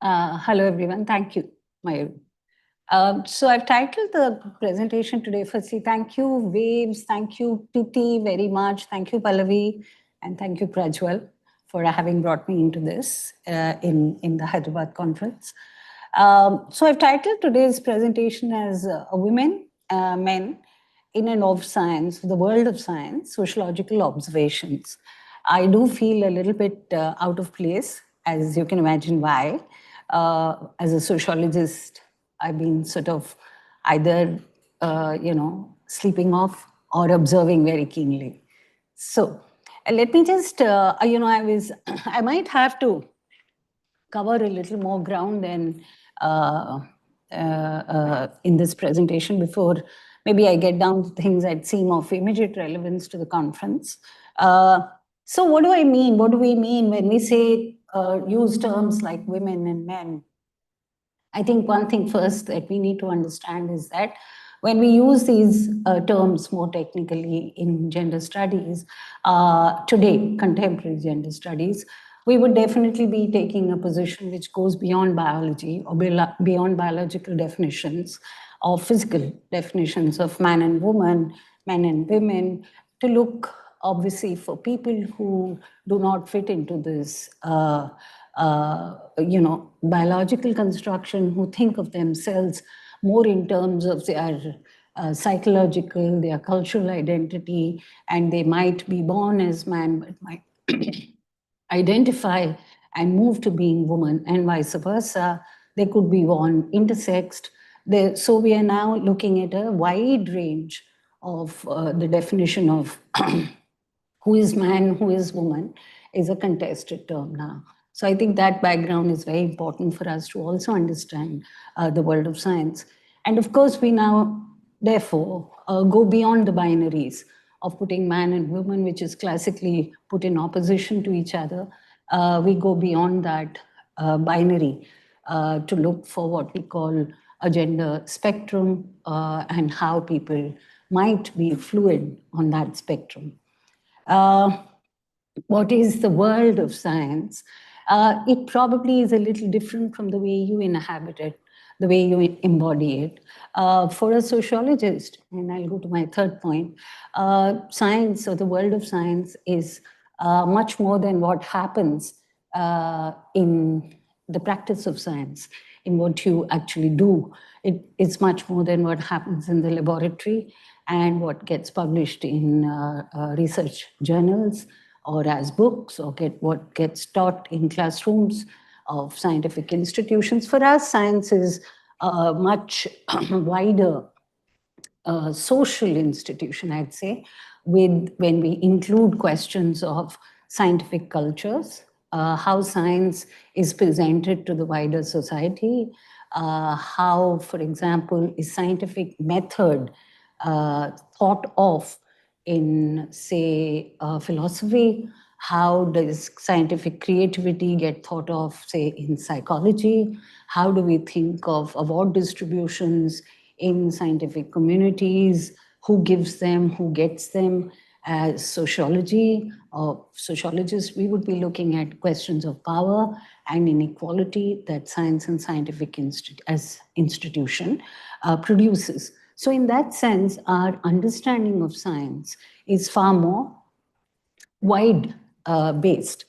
Hello, everyone. Thank you, Mayur. So I've titled the presentation today, firstly, thank you, Waves, thank you, Preeti, very much. Thank you, Pallavi, and thank you, Prajwal, for having brought me into this in the Hyderabad conference. So I've titled today's presentation as Women, Men in and of Science, the World of Science, Sociological Observations. I do feel a little bit out of place, as you can imagine why. As a sociologist, I've been sort of either, sleeping off or observing very keenly. So let me just, I might have to cover a little more ground than in this presentation before maybe I get down to things that seem of immediate relevance to the conference. So what do I mean? What do we mean when we say use terms like women and men? I think one thing first that we need to understand is that when we use these terms more technically in gender studies, today, contemporary gender studies, we would definitely be taking a position which goes beyond biology or beyond biological definitions or physical definitions of man and woman, men and women, to look obviously for people who do not fit into this biological construction, who think of themselves more in terms of their psychological, their cultural identity, and they might be born as man, but might identify and move to being woman, and vice versa. They could be born intersexed. So we are now looking at a wide range of the definition of who is man, who is woman, is a contested term now. So I think that background is very important for us to also understand the world of science. And of course, we now, therefore, go beyond the binaries of putting man and woman, which is classically put in opposition to each other. We go beyond that binary to look for what we call a gender spectrum and how people might be fluid on that spectrum. What is the world of science? It probably is a little different from the way you inhabit it, the way you embody it. For a sociologist, and I'll go to my third point, science or the world of science is much more than what happens in the practice of science, in what you actually do. It's much more than what happens in the laboratory and what gets published in research journals or as books or what gets taught in classrooms of scientific institutions. For us, science is a much wider social institution, I'd say, when we include questions of scientific cultures, how science is presented to the wider society, how, for example, is scientific method thought of in, say, philosophy, how does scientific creativity get thought of, say, in psychology, how do we think of award distributions in scientific communities, who gives them, who gets them. As sociology or sociologists, we would be looking at questions of power and inequality that science and scientific as institution produces. So in that sense, our understanding of science is far more wide based.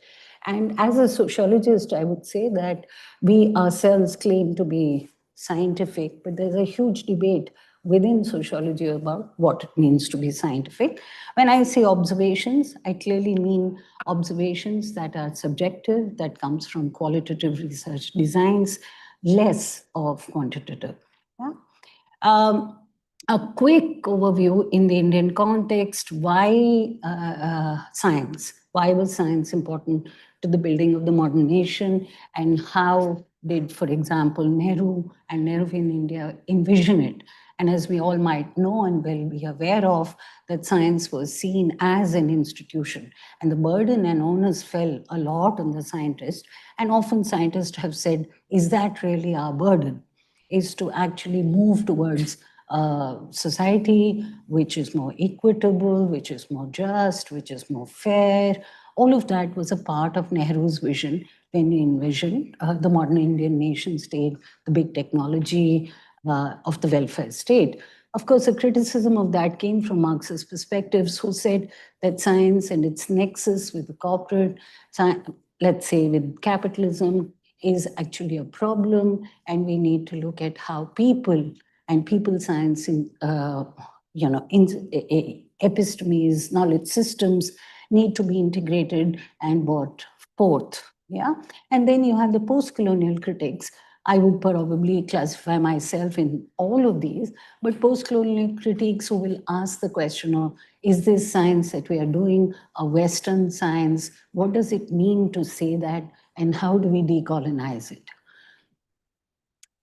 And as a sociologist, I would say that we ourselves claim to be scientific, but there's a huge debate within sociology about what it means to be scientific. When I say observations, I clearly mean observations that are subjective, that comes from qualitative research designs, less of quantitative. Yeah? A quick overview in the Indian context, why science? Why was science important to the building of the modern nation? And how did, for example, Nehru and Nehruvian India envision it? And as we all might know and will be aware of, that science was seen as an institution. And the burden and onus fell a lot on the scientists. And often scientists have said, is that really our burden? Is to actually move towards society which is more equitable, which is more just, which is more fair. All of that was a part of Nehru's vision when we envisioned the modern Indian nation state, the big technology of the welfare state. Of course, a criticism of that came from Marxist perspectives, who said that science and its nexus with the corporate, let's say with capitalism, is actually a problem, and we need to look at how people and people science in epistemes, knowledge systems need to be integrated and brought forth. Yeah, and then you have the post-colonial critics. I would probably classify myself in all of these, but post-colonial critiques who will ask the question of, is this science that we are doing a Western science? What does it mean to say that? And how do we decolonize it?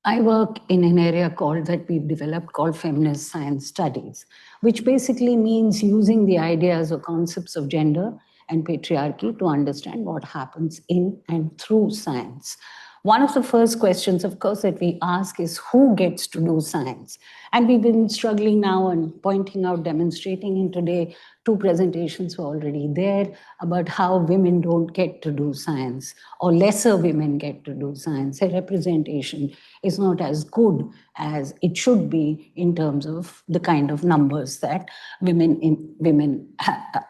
I work in an area that we've developed called feminist science studies, which basically means using the ideas or concepts of gender and patriarchy to understand what happens in and through science. One of the first questions, of course, that we ask is who gets to do science? And we've been struggling now and pointing out, demonstrating in today, two presentations were already there about how women don't get to do science, or lesser women get to do science. Their representation is not as good as it should be in terms of the kind of numbers that women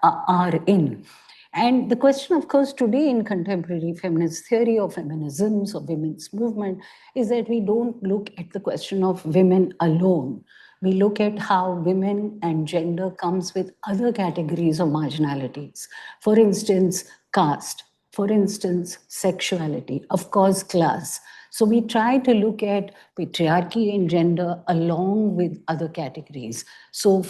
are in. And the question, of course, today in contemporary feminist theory or feminisms or women's movement is that we don't look at the question of women alone. We look at how women and gender comes with other categories of marginalities. For instance, caste. For instance, sexuality. Of course, class. So we try to look at patriarchy and gender along with other categories. So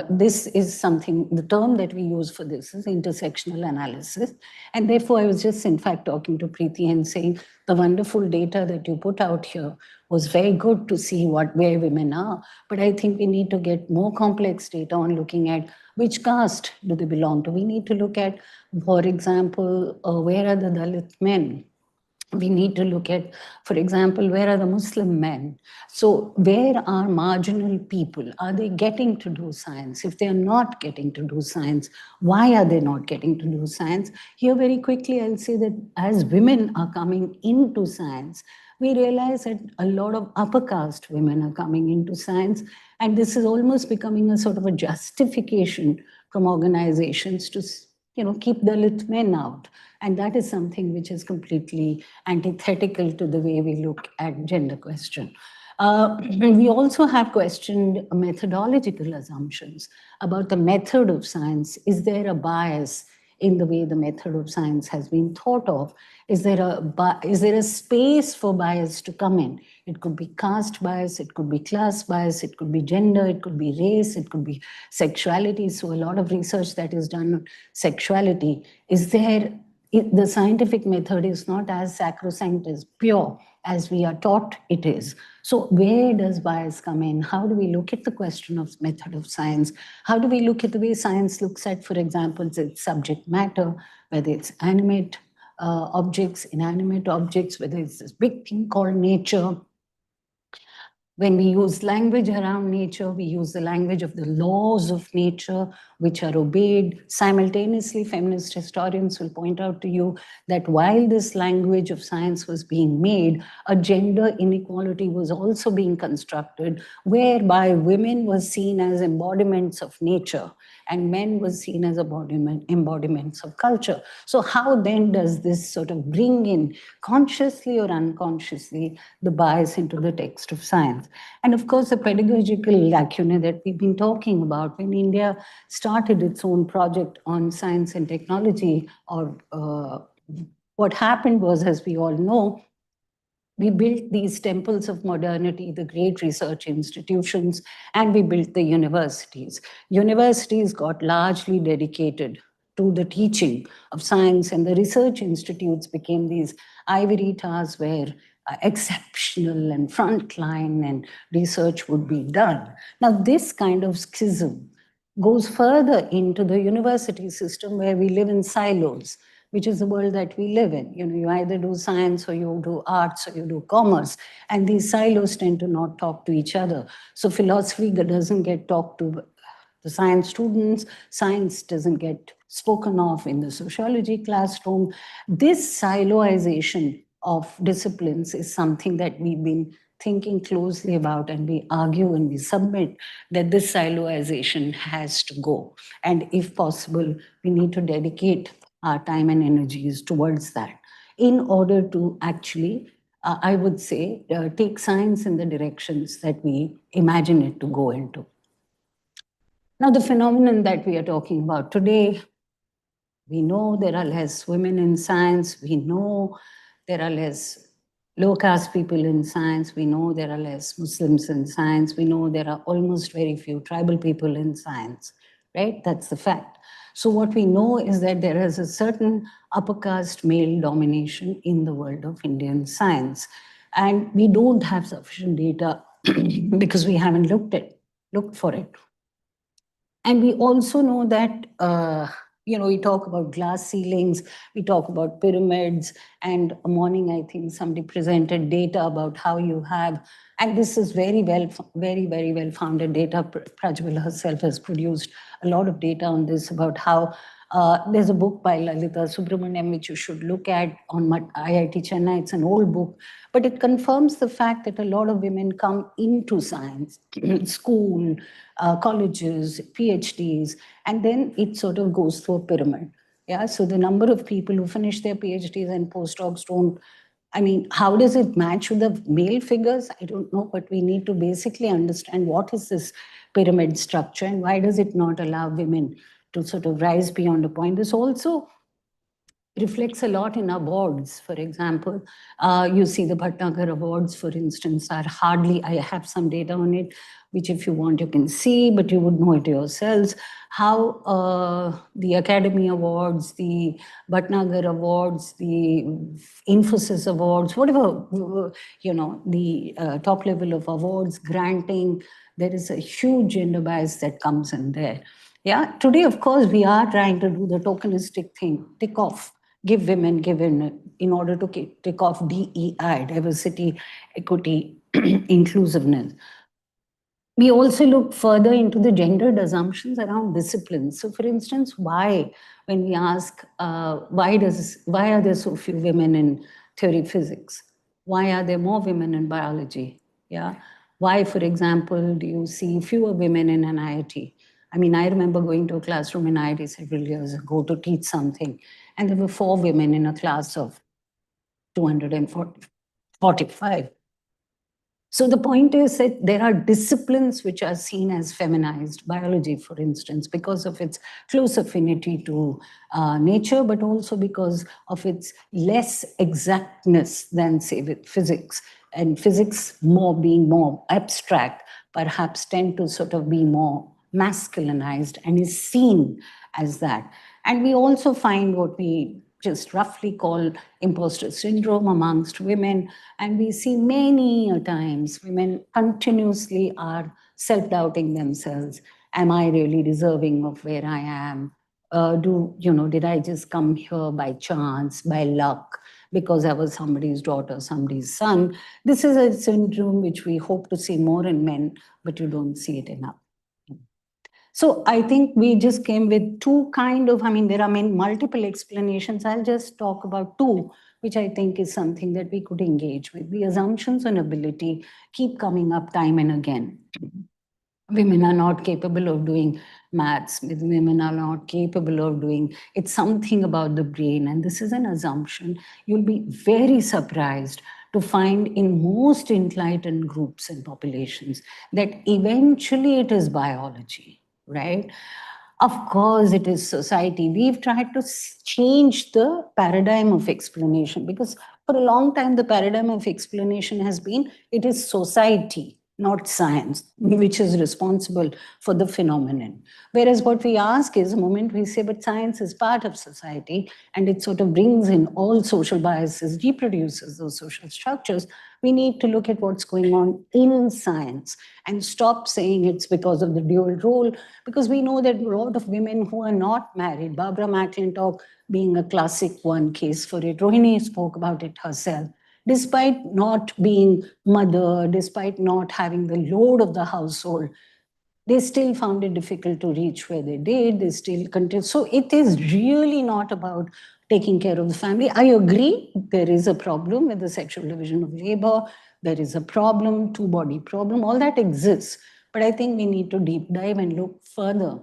this is something, the term that we use for this is intersectional analysis. And therefore, I was just in fact talking to Preeti and saying, the wonderful data that you put out here was very good to see where women are. But I think we need to get more complex data on looking at which caste do they belong to. We need to look at, for example, where are the Dalit men? We need to look at, for example, where are the Muslim men? So where are marginal people? Are they getting to do science? If they're not getting to do science, why are they not getting to do science? Here, very quickly, I'll say that as women are coming into science, we realize that a lot of upper caste women are coming into science, and this is almost becoming a sort of a justification from organizations to keep Dalit men out. And that is something which is completely antithetical to the way we look at gender question. We also have questioned methodological assumptions about the method of science. Is there a bias in the way the method of science has been thought of? Is there a space for bias to come in? It could be caste bias, it could be class bias, it could be gender, it could be race, it could be sexuality. So a lot of research that is done on sexuality. The scientific method is not as sacrosanct, as pure as we are taught it is. So where does bias come in? How do we look at the question of method of science? How do we look at the way science looks at, for example, its subject matter, whether it's animate objects, inanimate objects, whether it's this big thing called nature? When we use language around nature, we use the language of the laws of nature, which are obeyed. Simultaneously, feminist historians will point out to you that while this language of science was being made, a gender inequality was also being constructed, whereby women were seen as embodiments of nature and men were seen as embodiments of culture. So how then does this sort of bring in, consciously or unconsciously, the bias into the text of science? And of course, the pedagogical lacunae that we've been talking about. When India started its own project on science and technology, what happened was, as we all know, we built these temples of modernity, the great research institutions, and we built the universities. Universities got largely dedicated to the teaching of science, and the research institutes became these ivory towers where exceptional and frontline and research would be done. Now, this kind of schism goes further into the university system where we live in silos, which is the world that we live in. You either do science or you do arts or you do commerce, and these silos tend to not talk to each other. So philosophy doesn't get talked to the science students. Science doesn't get spoken of in the sociology classroom. This siloization of disciplines is something that we've been thinking closely about, and we argue and we submit that this siloization has to go. And if possible, we need to dedicate our time and energies towards that in order to actually, I would say, take science in the directions that we imagine it to go into. Now, the phenomenon that we are talking about today, we know there are less women in science. We know there are less low caste people in science. We know there are less Muslims in science. We know there are almost very few tribal people in science, right? That's the fact. So what we know is that there is a certain upper caste male domination in the world of Indian science. And we don't have sufficient data because we haven't looked for it. And we also know that, we talk about glass ceilings, we talk about pyramids, and a morning, I think somebody presented data about how you have, and this is very, very well founded data. Prajwal herself has produced a lot of data on this about how there's a book by Lalita Subramaniam, which you should look at on IIT Chennai. It's an old book, but it confirms the fact that a lot of women come into science, school, colleges, PhDs, and then it sort of goes through a pyramid. Yeah, so the number of people who finish their PhDs and postdocs don't, I mean, how does it match with the male figures? I don't know, but we need to basically understand what is this pyramid structure and why does it not allow women to sort of rise beyond a point. This also reflects a lot in our boards. For example, you see the Bhatnagar Awards, for instance, are hardly, I have some data on it, which if you want, you can see, but you would know it yourselves, how the Academy Awards, the Bhatnagar Awards, the Infosys Awards, whatever, the top level of awards granting, there is a huge gender bias that comes in there. Yeah, today, of course, we are trying to do the tokenistic thing, tick off, give women, in order to tick off DEI, diversity, equity, inclusiveness. We also look further into the gendered assumptions around disciplines. So, for instance, why, when we ask, why are there so few women in theory physics? Why are there more women in biology? Yeah. Why, for example, do you see fewer women in an IIT? I mean, I remember going to a classroom in IIT several years ago to teach something, and there were 4 women in a class of 245. So the point is that there are disciplines which are seen as feminized, biology, for instance, because of its close affinity to nature, but also because of its less exactness than, say, with physics. And physics being more abstract, perhaps tend to sort of be more masculinized and is seen as that. And we also find what we just roughly call imposter syndrome amongst women. And we see many times women continuously are self-doubting themselves. Am I really deserving of where I am? Did I just come here by chance, by luck, because I was somebody's daughter, somebody's son? This is a syndrome which we hope to see more in men, but you don't see it enough. So I think we just came with there are multiple explanations. I'll just talk about 2, which I think is something that we could engage with. The assumptions on ability keep coming up time and again. Women are not capable of doing maths. Women are not capable of doing, it's something about the brain. And this is an assumption. You'll be very surprised to find in most enlightened groups and populations that eventually it is biology. Right? Of course, it is society. We've tried to change the paradigm of explanation because for a long time, the paradigm of explanation has been it is society, not science, which is responsible for the phenomenon. Whereas what we ask is, the moment we say, but science is part of society and it sort of brings in all social biases, reproduces those social structures, we need to look at what's going on in science and stop saying it's because of the dual role, because we know that a lot of women who are not married, Barbara McClintock being a classic one case for it, Rohini spoke about it herself, despite not being mother, despite not having the load of the household, They still found it difficult to reach where they did. They still continue. So it is really not about taking care of the family. I agree, there is a problem with the sexual division of labor. There is a problem, two-body problem. All that exists. But I think we need to deep dive and look further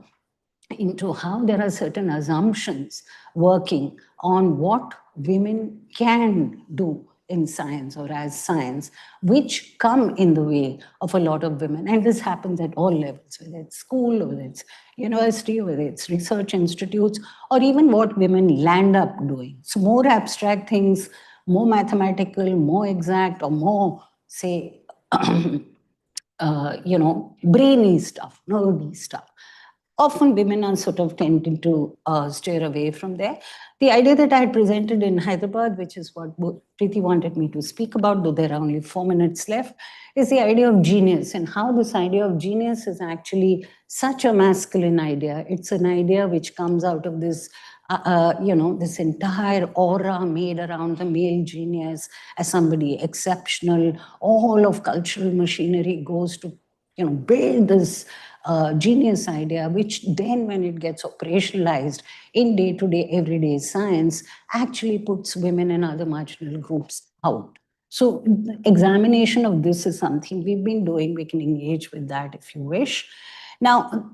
into how there are certain assumptions working on what women can do in science or as science, which come in the way of a lot of women. And this happens at all levels, whether it's school, whether it's university, whether it's research institutes, or even what women land up doing. So more abstract things, more mathematical, more exact, or more, say, brainy stuff, nerdy stuff. Often women are sort of tending to steer away from there. The idea that I had presented in Hyderabad, which is what Preeti wanted me to speak about, though there are only 4 minutes left, is the idea of genius and how this idea of genius is actually such a masculine idea. It's an idea which comes out of this this entire aura made around the male genius as somebody exceptional. All of cultural machinery goes to, build this genius idea, which then, when it gets operationalized in day-to-day, everyday science, actually puts women and other marginal groups out. So examination of this is something we've been doing. We can engage with that if you wish. Now,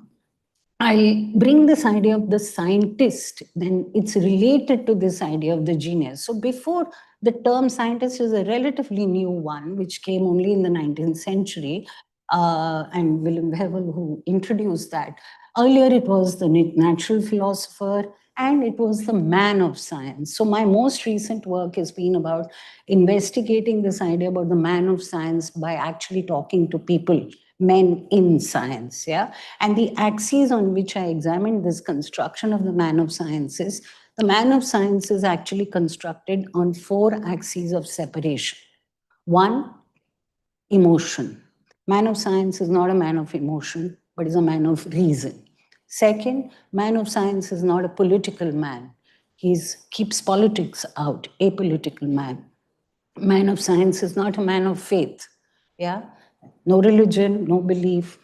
I bring this idea of the scientist, then it's related to this idea of the genius. So before, the term scientist is a relatively new one, which came only in the 19th century, and William Hewell who introduced that. Earlier, it was the natural philosopher, and it was the man of science. So my most recent work has been about investigating this idea about the man of science by actually talking to people, men in science, yeah? And the axes on which I examined this construction of the man of science is, the man of science is actually constructed on 4 axes of separation. One, emotion. Man of science is not a man of emotion, but is a man of reason. Second, man of science is not a political man. He keeps politics out, a political man. Man of science is not a man of faith. Yeah? No religion, no belief.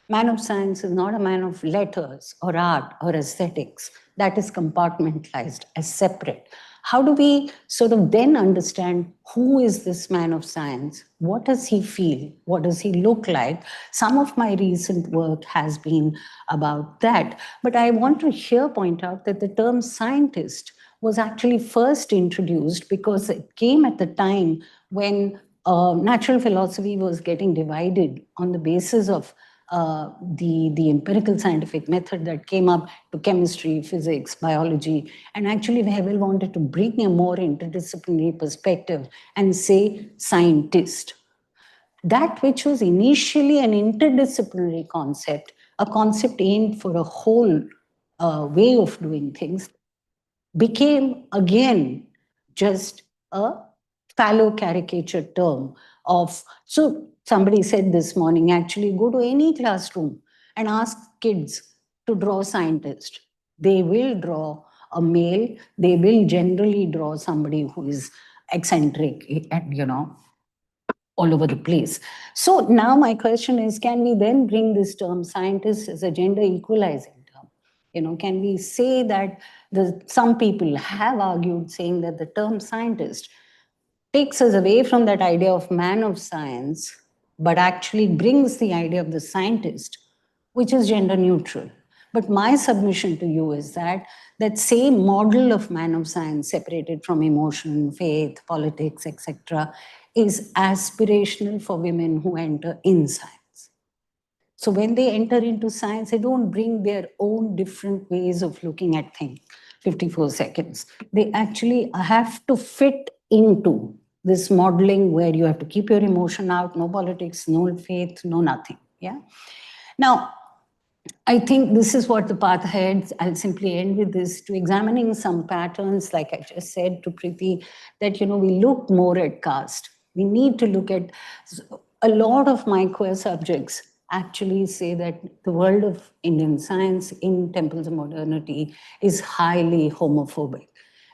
Man of science is not a man of letters or art or aesthetics. That is compartmentalized as separate. How do we sort of then understand who is this man of science? What does he feel? What does he look like? Some of my recent work has been about that. But I want to here point out that the term scientist was actually first introduced because it came at the time when natural philosophy was getting divided on the basis of the empirical scientific method that came up to chemistry, physics, biology. And actually, Hewell wanted to bring a more interdisciplinary perspective and say scientist. That which was initially an interdisciplinary concept, a concept aimed for a whole way of doing things, became again just a fallow caricature term of, so somebody said this morning, actually go to any classroom and ask kids to draw scientist. They will draw a male, they will generally draw somebody who is eccentric and, all over the place. So now my question is, can we then bring this term scientist as a gender equalizing term? Can we say that some people have argued saying that the term scientist takes us away from that idea of man of science, but actually brings the idea of the scientist, which is gender neutral. But my submission to you is that that same model of man of science, separated from emotion, faith, politics, etc., is aspirational for women who enter in science. So when they enter into science, they don't bring their own different ways of looking at things. 54 seconds. They actually have to fit into this modeling where you have to keep your emotion out, no politics, no faith, no nothing. Yeah. Now, I think this is what the path ahead. I'll simply end with this, to examining some patterns, like I just said to Preeti, that, we look more at caste. We need to look at a lot of my queer subjects actually say that the world of Indian science in temples of modernity is highly homophobic.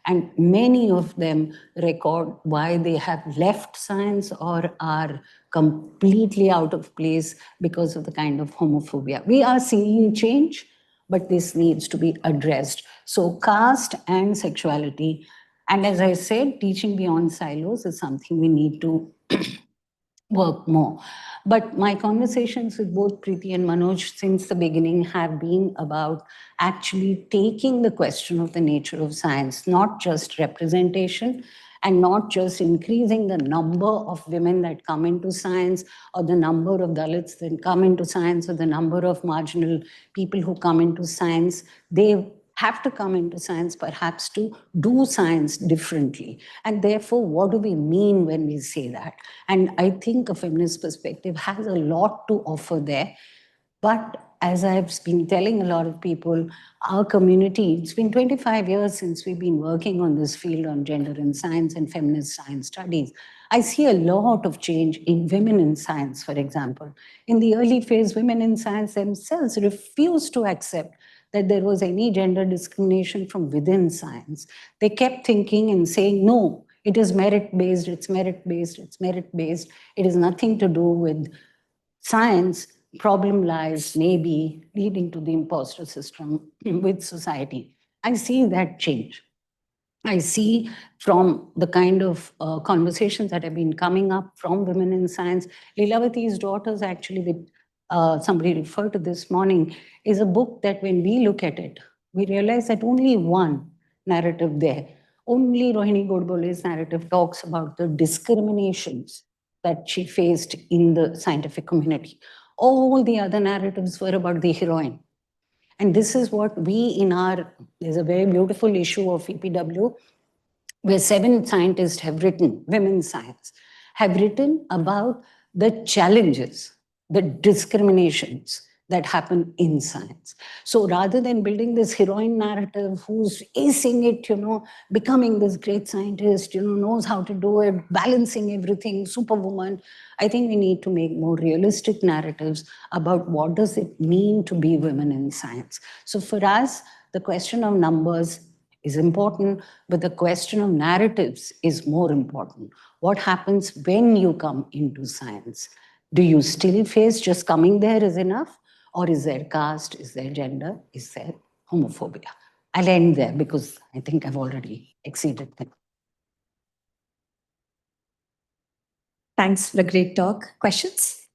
And many of them record why they have left science or are completely out of place because of the kind of homophobia. We are seeing change, but this needs to be addressed. So caste and sexuality, and as I said, teaching beyond silos is something we need to work more. But my conversations with both Preeti and Manoj since the beginning have been about actually taking the question of the nature of science, not just representation and not just increasing the number of women that come into science or the number of Dalits that come into science or the number of marginal people who come into science. They have to come into science perhaps to do science differently. And therefore, what do we mean when we say that? And I think a feminist perspective has a lot to offer there. But as I've been telling a lot of people, our community, it's been 25 years since we've been working on this field on gender in science and feminist science studies. I see a lot of change in women in science, for example. In the early phase, women in science themselves refused to accept that there was any gender discrimination from within science. They kept thinking and saying, no, it is merit-based, it's merit-based, it's merit-based. It has nothing to do with science. Problem lies maybe leading to the imposter system with society. I see that change. I see from the kind of conversations that have been coming up from women in science. Lilavati's Daughters, actually, with somebody referred to this morning, is a book that when we look at it, we realize that only one narrative there, only Rohini Godbole's narrative talks about the discriminations that she faced in the scientific community. All the other narratives were about the heroine. And this is what we in our, there's a very beautiful issue of EPW where 7 scientists have written, women science, have written about the challenges, the discriminations that happen in science. So rather than building this heroine narrative who's acing it, becoming this great scientist, knows how to do it, balancing everything, superwoman, I think we need to make more realistic narratives about what does it mean to be women in science. So for us, the question of numbers is important, but the question of narratives is more important. What happens when you come into science? Do you still face just coming there is enough? Or is there caste? Is there gender? Is there homophobia? I'll end there because I think I've already exceeded them. Thanks for the great talk. Questions?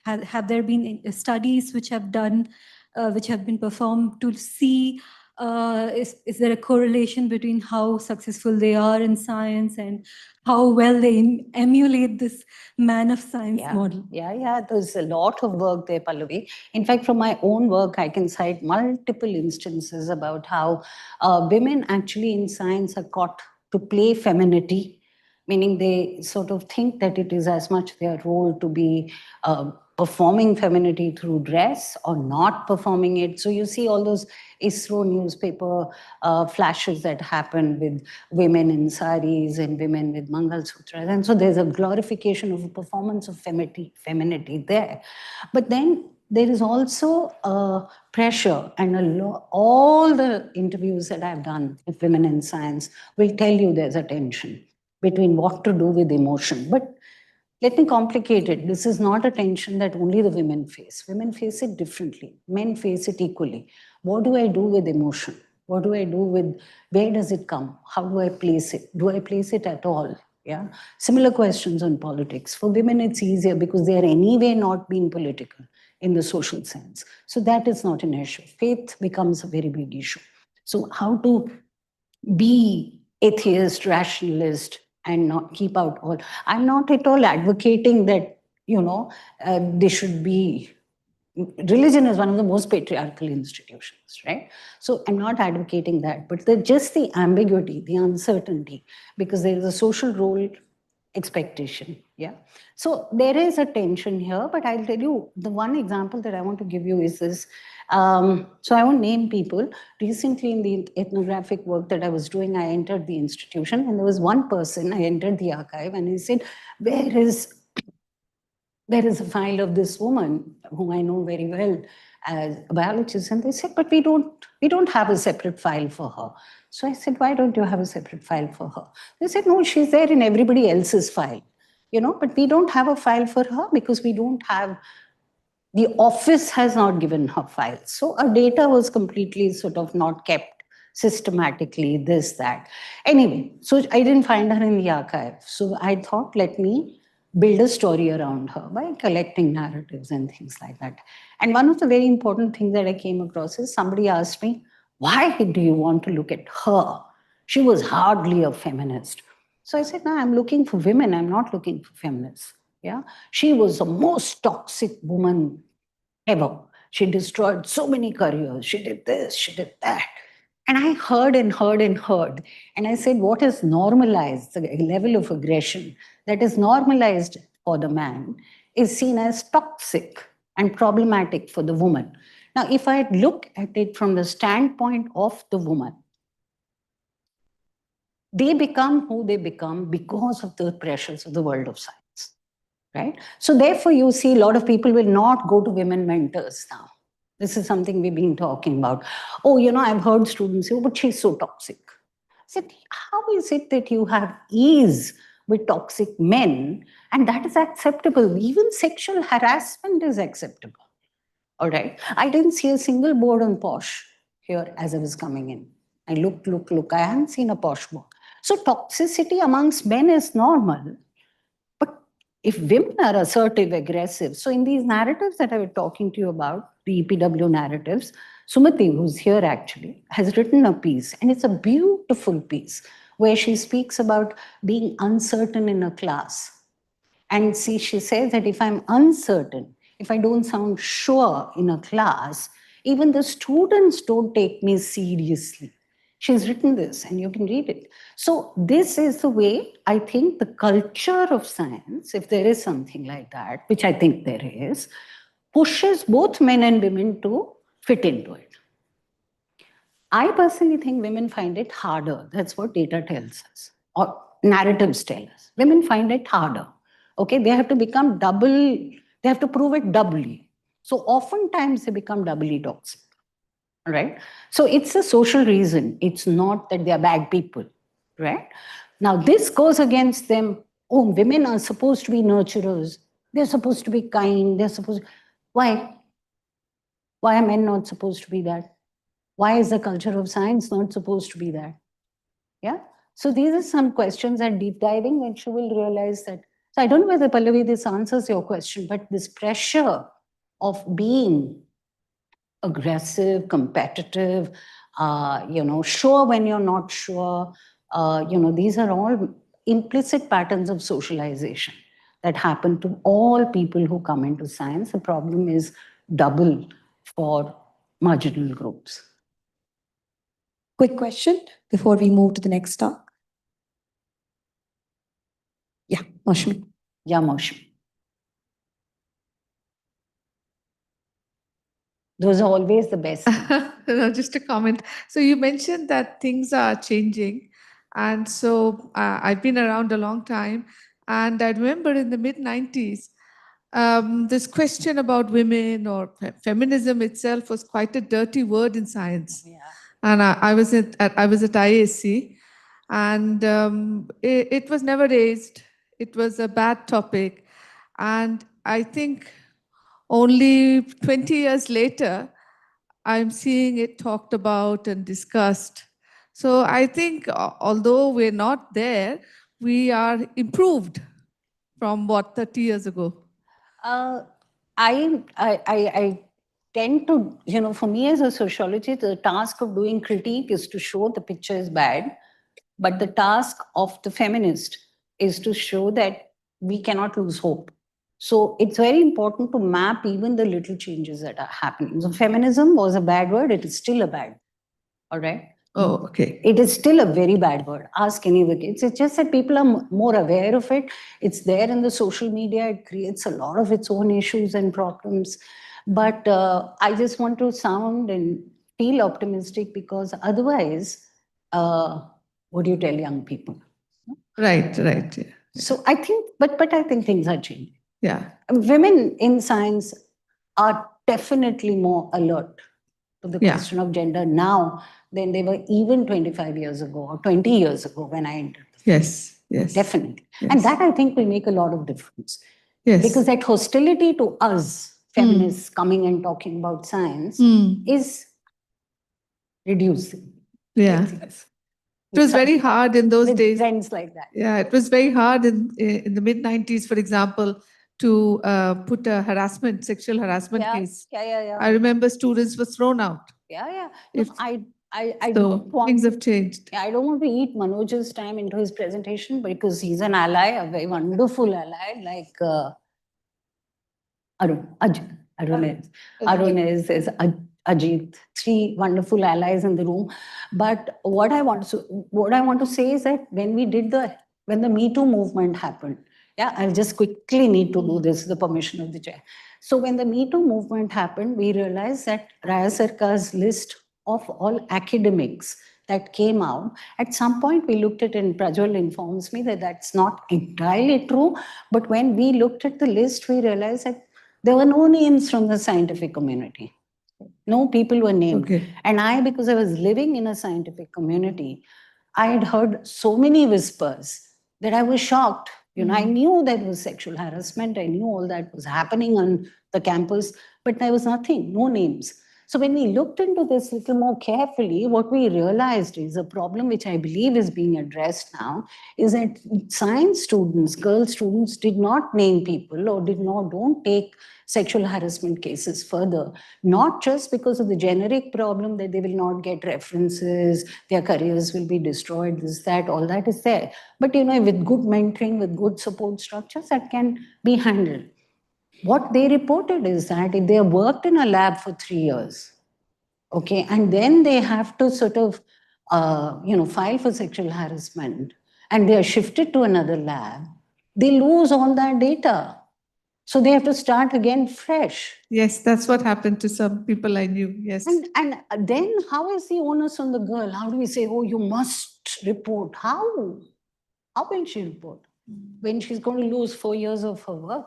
Have there been studies which have done, which have been performed to see is there a correlation between how successful they are in science and how well they emulate this man of science model? Yeah. There's a lot of work there, Pallavi. In fact, from my own work, I can cite multiple instances about how women actually in science are caught to play femininity, meaning they sort of think that it is as much their role to be performing femininity through dress or not performing it. So you see all those ISRO newspaper flashes that happen with women in saris and women with Mangal Sutras. And so there's a glorification of a performance of femininity there. But then there is also a pressure, and all the interviews that I've done with women in science will tell you there's a tension between what to do with emotion. But let me complicate it. This is not a tension that only the women face. Women face it differently. Men face it equally. What do I do with emotion? What do I do with, where does it come? How do I place it? Do I place it at all? Yeah. Similar questions on politics. For women, it's easier because they are anyway not being political in the social sense. So that is not an issue. Faith becomes a very big issue. So how to be atheist, rationalist, and not keep out all. I'm not at all advocating that, they should be, religion is one of the most patriarchal institutions, right? So I'm not advocating that, but just the ambiguity, the uncertainty, because there is a social role expectation, yeah? So there is a tension here, but I'll tell you, the one example that I want to give you is this. So I won't name people. Recently in the ethnographic work that I was doing, I entered the institution and there was one person, I entered the archive and he said, there is a file of this woman whom I know very well as a biologist. And they said, but we don't We don't have a separate file for her. So I said, why don't you have a separate file for her? They said, no, she's there in everybody else's file, but we don't have a file for her because we don't have, the office has not given her files. So our data was completely sort of not kept systematically, this, that. Anyway, so I didn't find her in the archive. So I thought, let me build a story around her by collecting narratives and things like that. And one of the very important things that I came across is somebody asked me, why do you want to look at her? She was hardly a feminist. So I said, no, I'm looking for women. I'm not looking for feminists. Yeah. She was the most toxic woman ever. She destroyed so many careers. She did this, she did that. And I heard and heard and heard. And I said, what is normalized, the level of aggression that is normalized for the man is seen as toxic and problematic for the woman. Now, if I look at it from the standpoint of the woman, they become who they become because of the pressures of the world of science, right? So therefore, you see a lot of people will not go to women mentors now. This is something we've been talking about. Oh, I've heard students say, oh, but she's so toxic. I said, how is it that you have ease with toxic men and that is acceptable? Even sexual harassment is acceptable. All right. I didn't see a single board on posh here as I was coming in. I look. I haven't seen a posh board. So toxicity amongst men is normal. But if women are assertive, aggressive, so in these narratives that I was talking to you about, the EPW narratives, Sumati, who's here actually, has written a piece, and it's a beautiful piece where she speaks about being uncertain in a class. And see, she says that if I'm uncertain, if I don't sound sure in a class, even the students don't take me seriously. She's written this, and you can read it. So this is the way I think the culture of science, if there is something like that, which I think there is, pushes both men and women to fit into it. I personally think women find it harder. That's what data tells us, or narratives tell us. Women find it harder. Okay, they have to become double, they have to prove it doubly. So oftentimes they become doubly toxic. Right? So it's a social reason. It's not that they are bad people. Right? Now this goes against them. Oh, women are supposed to be nurturers. They're supposed to be kind. They're supposed. Why? Why are men not supposed to be that? Why is the culture of science not supposed to be that? Yeah. So these are some questions and deep diving, and you will realize that. So I don't know whether Pallavi this answers your question, but this pressure of being aggressive, competitive, sure when you're not sure, these are all implicit patterns of socialization that happen to all people who come into science. The problem is double for marginal groups. Quick question before we move to the next talk. Yeah, Maushmi. Yeah, Maushmi. Those are always the best. No, just a comment. So you mentioned that things are changing. And so I've been around a long time. And I remember in the mid-90s, this question about women or feminism itself was quite a dirty word in science. Yeah. And I was at IAC, and it was never raised. It was a bad topic. And I think only 20 years later, I'm seeing it talked about and discussed. So I think although we're not there, we are improved from what 30 years ago. I tend to, for me as a sociologist, the task of doing critique is to show the picture is bad, but the task of the feminist is to show that we cannot lose hope. So it's very important to map even the little changes that are happening. So feminism was a bad word, it is still a bad. All right. Oh, okay. It is still a very bad word. Ask any of the kids. It's just that people are more aware of it. It's there in the social media. It creates a lot of its own issues and problems. But I just want to sound and feel optimistic because otherwise, what do you tell young people? Right. Yeah. So I think, but I think things are changing. Yeah. Women in science are definitely more alert to to the Yeah. question of gender now than they were even 25 years ago or 20 years ago when I entered the field. Yes, yes. Definitely. Yes. And that I think will make a lot of difference. Yes. Because that hostility to us, feminists coming and talking about science, is reducing. Yeah. Yes. It was very hard in those With days. trends like that. Yeah, it was very hard in the mid-90s, for example, to put a sexual harassment case. Yeah. I remember students were thrown out. Yeah. No, If- I So don't want things have changed. I don't want to eat Manoj's time into his presentation because he's an ally, a very wonderful ally, like Arun is Ajit, three wonderful allies in the room. But what I want to say is that when the Me Too movement happened, yeah, I'll just quickly need to do this, the permission of the chair. So when the Me Too movement happened, we realized that Raya Sarkar's list of all academics that came out, at some point we looked at it, and Prajwal informs me that that's not entirely true, but when we looked at the list, we realized that there were no names from the scientific community. No people were named. Okay. And because I was living in a scientific community, I had heard so many whispers that I was shocked. I knew there was sexual harassment. I knew all that was happening on the campus, but there was nothing, no names. So when we looked into this a little more carefully, what we realized is a problem which I believe is being addressed now is that science students, girl students, did not name people or don't take sexual harassment cases further, not just because of the generic problem that they will not get references, their careers will be destroyed, this, that, all that is there. But with good mentoring, with good support structures, that can be handled. What they reported is that if they have worked in a lab for 3 years, okay, and then they have to sort of, file for sexual harassment, and they are shifted to another lab, they lose all that data. So they have to start again fresh. Yes, that's what happened to some people I knew. Yes. And then how is the onus on the girl? How do we say, oh, you must report? How? How will she report when she's going to lose 4 years of her work?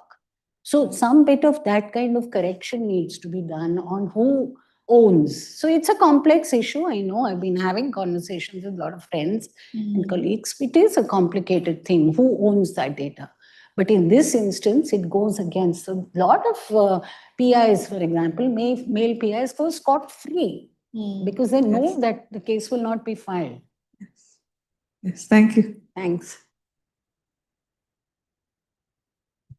So some bit of that kind of correction needs to be done on who owns. So it's a complex issue. I know I've been having conversations with a lot of friends and colleagues. It is a complicated thing. Who owns that data? But in this instance, it goes against a lot of PIs, for example, male PIs go scot-free because they know that the case will not be filed. Yes, thank you. Thanks.